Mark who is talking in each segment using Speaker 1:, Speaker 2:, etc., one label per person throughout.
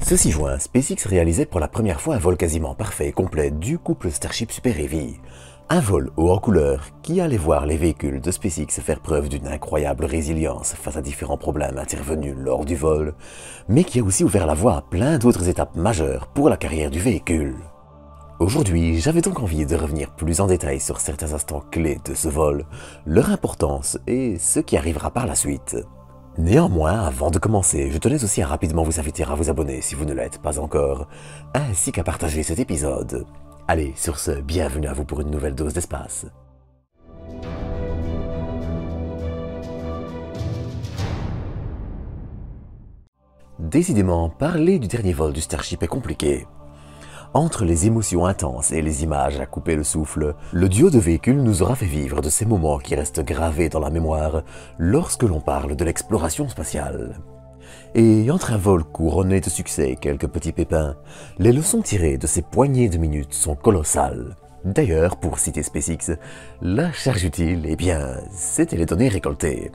Speaker 1: Ceci joint, SpaceX réalisait pour la première fois un vol quasiment parfait et complet du couple Starship Super Heavy. Un vol haut en couleur qui allait voir les véhicules de SpaceX faire preuve d'une incroyable résilience face à différents problèmes intervenus lors du vol, mais qui a aussi ouvert la voie à plein d'autres étapes majeures pour la carrière du véhicule. Aujourd'hui, j'avais donc envie de revenir plus en détail sur certains instants clés de ce vol, leur importance et ce qui arrivera par la suite. Néanmoins, avant de commencer, je tenais aussi à rapidement vous inviter à vous abonner si vous ne l'êtes pas encore, ainsi qu'à partager cet épisode. Allez, sur ce, bienvenue à vous pour une nouvelle dose d'espace. Décidément, parler du dernier vol du Starship est compliqué. Entre les émotions intenses et les images à couper le souffle, le duo de véhicules nous aura fait vivre de ces moments qui restent gravés dans la mémoire lorsque l'on parle de l'exploration spatiale. Et entre un vol couronné de succès et quelques petits pépins, les leçons tirées de ces poignées de minutes sont colossales. D'ailleurs, pour citer SpaceX, la charge utile, c'était les données récoltées.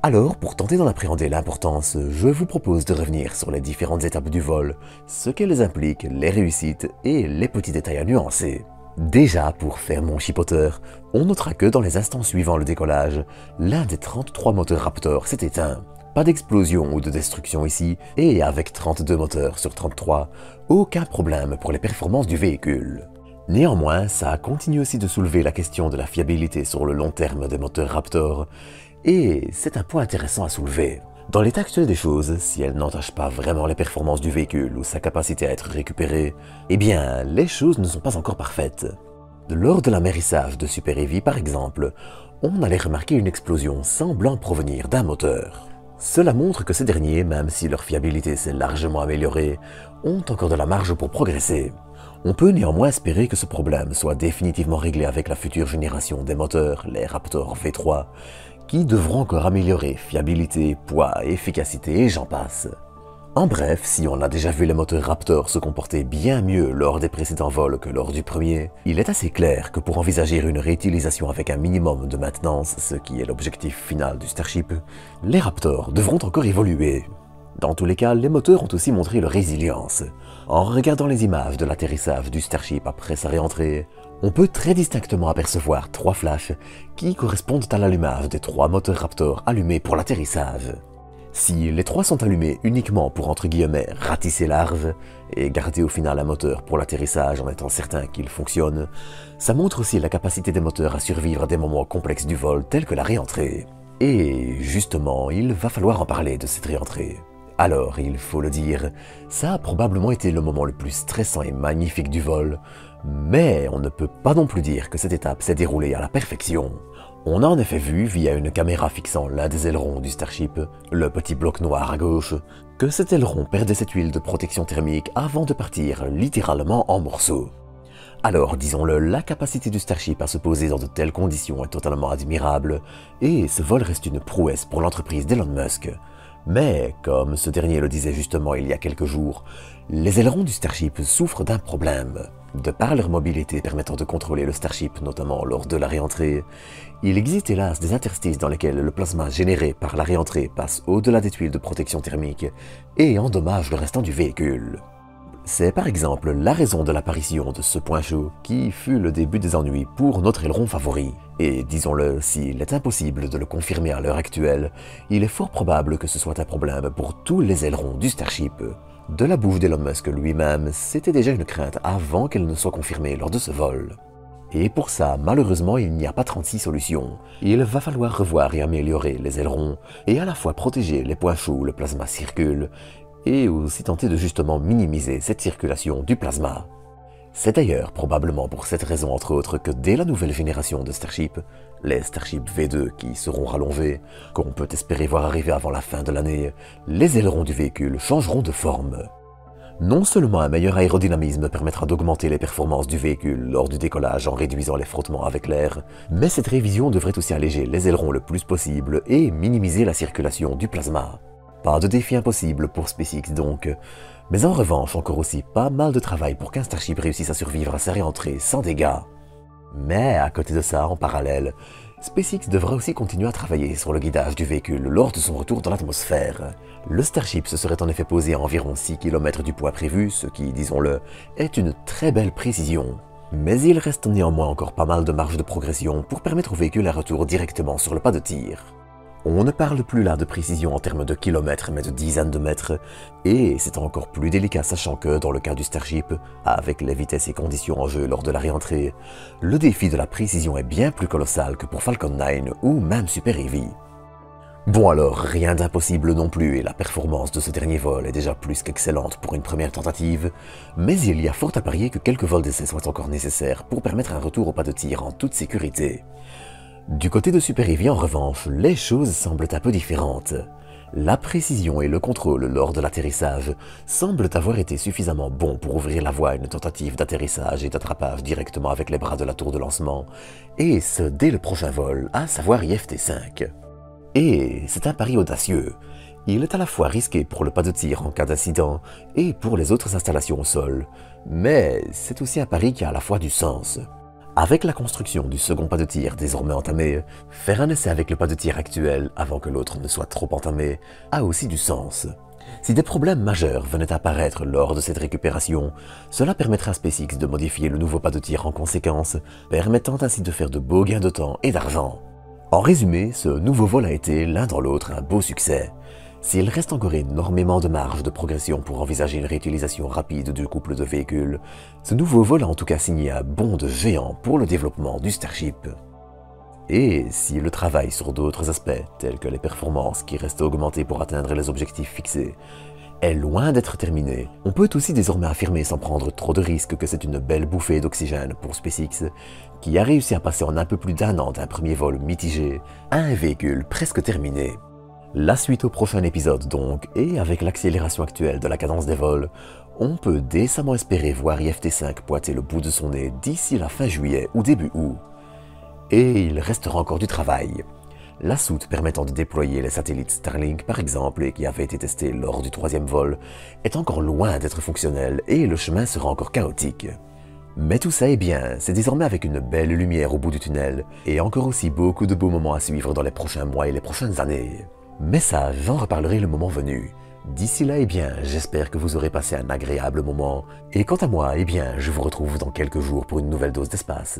Speaker 1: Alors, pour tenter d'en appréhender l'importance, je vous propose de revenir sur les différentes étapes du vol, ce qu'elles impliquent, les réussites et les petits détails à nuancer. Déjà, pour faire mon chipoteur, on notera que dans les instants suivant le décollage, l'un des 33 moteurs Raptor s'est éteint. Pas d'explosion ou de destruction ici, et avec 32 moteurs sur 33, aucun problème pour les performances du véhicule. Néanmoins, ça continue aussi de soulever la question de la fiabilité sur le long terme des moteurs Raptor, et c'est un point intéressant à soulever. Dans l'état actuel des choses, si elles n'entachent pas vraiment les performances du véhicule ou sa capacité à être récupérée, les choses ne sont pas encore parfaites. Lors de l'amérissage de Super Heavy par exemple, on allait remarquer une explosion semblant provenir d'un moteur. Cela montre que ces derniers, même si leur fiabilité s'est largement améliorée, ont encore de la marge pour progresser. On peut néanmoins espérer que ce problème soit définitivement réglé avec la future génération des moteurs, les Raptor V3, qui devront encore améliorer fiabilité, poids, efficacité et j'en passe. En bref, si on a déjà vu les moteurs Raptor se comporter bien mieux lors des précédents vols que lors du premier, il est assez clair que pour envisager une réutilisation avec un minimum de maintenance, ce qui est l'objectif final du Starship, les Raptor devront encore évoluer. Dans tous les cas, les moteurs ont aussi montré leur résilience. En regardant les images de l'atterrissage du Starship après sa réentrée, on peut très distinctement apercevoir 3 flashs qui correspondent à l'allumage des 3 moteurs Raptor allumés pour l'atterrissage. Si les 3 sont allumés uniquement pour entre guillemets ratisser large et garder au final un moteur pour l'atterrissage en étant certain qu'il fonctionne, ça montre aussi la capacité des moteurs à survivre à des moments complexes du vol tels que la réentrée. Et justement, il va falloir en parler de cette réentrée. Alors, il faut le dire, ça a probablement été le moment le plus stressant et magnifique du vol, mais on ne peut pas non plus dire que cette étape s'est déroulée à la perfection. On a en effet vu, via une caméra fixant l'un des ailerons du Starship, le petit bloc noir à gauche, que cet aileron perdait cette huile de protection thermique avant de partir littéralement en morceaux. Alors, disons-le, la capacité du Starship à se poser dans de telles conditions est totalement admirable, et ce vol reste une prouesse pour l'entreprise d'Elon Musk. Mais, comme ce dernier le disait justement il y a quelques jours, les ailerons du Starship souffrent d'un problème. De par leur mobilité permettant de contrôler le Starship, notamment lors de la réentrée, il existe hélas des interstices dans lesquels le plasma généré par la réentrée passe au-delà des tuiles de protection thermique et endommage le restant du véhicule. C'est par exemple la raison de l'apparition de ce point chaud qui fut le début des ennuis pour notre aileron favori. Et disons-le, s'il est impossible de le confirmer à l'heure actuelle, il est fort probable que ce soit un problème pour tous les ailerons du Starship. De la bouche d'Elon Musk lui-même, c'était déjà une crainte avant qu'elle ne soit confirmée lors de ce vol. Et pour ça, malheureusement, il n'y a pas 36 solutions. Il va falloir revoir et améliorer les ailerons, et à la fois protéger les points chauds où le plasma circule, et aussi tenter de justement minimiser cette circulation du plasma. C'est d'ailleurs probablement pour cette raison entre autres que dès la nouvelle génération de Starship, les Starship V2 qui seront rallongés, qu'on peut espérer voir arriver avant la fin de l'année, les ailerons du véhicule changeront de forme. Non seulement un meilleur aérodynamisme permettra d'augmenter les performances du véhicule lors du décollage en réduisant les frottements avec l'air, mais cette révision devrait aussi alléger les ailerons le plus possible et minimiser la circulation du plasma. Pas de défi impossible pour SpaceX donc, mais en revanche encore aussi pas mal de travail pour qu'un Starship réussisse à survivre à sa réentrée sans dégâts. Mais à côté de ça, en parallèle, SpaceX devra aussi continuer à travailler sur le guidage du véhicule lors de son retour dans l'atmosphère. Le Starship se serait en effet posé à environ 6 km du point prévu, ce qui, disons-le, est une très belle précision. Mais il reste néanmoins encore pas mal de marge de progression pour permettre au véhicule un retour directement sur le pas de tir. On ne parle plus là de précision en termes de kilomètres, mais de dizaines de mètres, et c'est encore plus délicat sachant que, dans le cas du Starship, avec les vitesses et conditions en jeu lors de la réentrée, le défi de la précision est bien plus colossal que pour Falcon 9 ou même Super Heavy. Bon alors, rien d'impossible non plus, et la performance de ce dernier vol est déjà plus qu'excellente pour une première tentative, mais il y a fort à parier que quelques vols d'essai soient encore nécessaires pour permettre un retour au pas de tir en toute sécurité. Du côté de Super Heavy, en revanche, les choses semblent un peu différentes. La précision et le contrôle lors de l'atterrissage semblent avoir été suffisamment bons pour ouvrir la voie à une tentative d'atterrissage et d'attrapage directement avec les bras de la tour de lancement, et ce dès le prochain vol, à savoir IFT-5. Et c'est un pari audacieux. Il est à la fois risqué pour le pas de tir en cas d'incident et pour les autres installations au sol, mais c'est aussi un pari qui a à la fois du sens. Avec la construction du second pas de tir désormais entamé, faire un essai avec le pas de tir actuel avant que l'autre ne soit trop entamé a aussi du sens. Si des problèmes majeurs venaient à apparaître lors de cette récupération, cela permettra à SpaceX de modifier le nouveau pas de tir en conséquence, permettant ainsi de faire de beaux gains de temps et d'argent. En résumé, ce nouveau vol a été l'un dans l'autre un beau succès. S'il reste encore énormément de marge de progression pour envisager une réutilisation rapide du couple de véhicules, ce nouveau vol a en tout cas signé un bond de géant pour le développement du Starship. Et si le travail sur d'autres aspects, tels que les performances qui restent à augmenter pour atteindre les objectifs fixés, est loin d'être terminé, on peut aussi désormais affirmer sans prendre trop de risques que c'est une belle bouffée d'oxygène pour SpaceX, qui a réussi à passer en un peu plus d'1 an d'un premier vol mitigé à un véhicule presque terminé. La suite au prochain épisode donc, et avec l'accélération actuelle de la cadence des vols, on peut décemment espérer voir IFT-5 pointer le bout de son nez d'ici la fin juillet ou début août. Et il restera encore du travail. La soute permettant de déployer les satellites Starlink par exemple, et qui avait été testée lors du 3e vol, est encore loin d'être fonctionnelle et le chemin sera encore chaotique. Mais tout ça est bien, c'est désormais avec une belle lumière au bout du tunnel, et encore aussi beaucoup de beaux moments à suivre dans les prochains mois et les prochaines années. Mais ça, j'en reparlerai le moment venu. D'ici là, j'espère que vous aurez passé un agréable moment, et quant à moi, je vous retrouve dans quelques jours pour une nouvelle dose d'espace.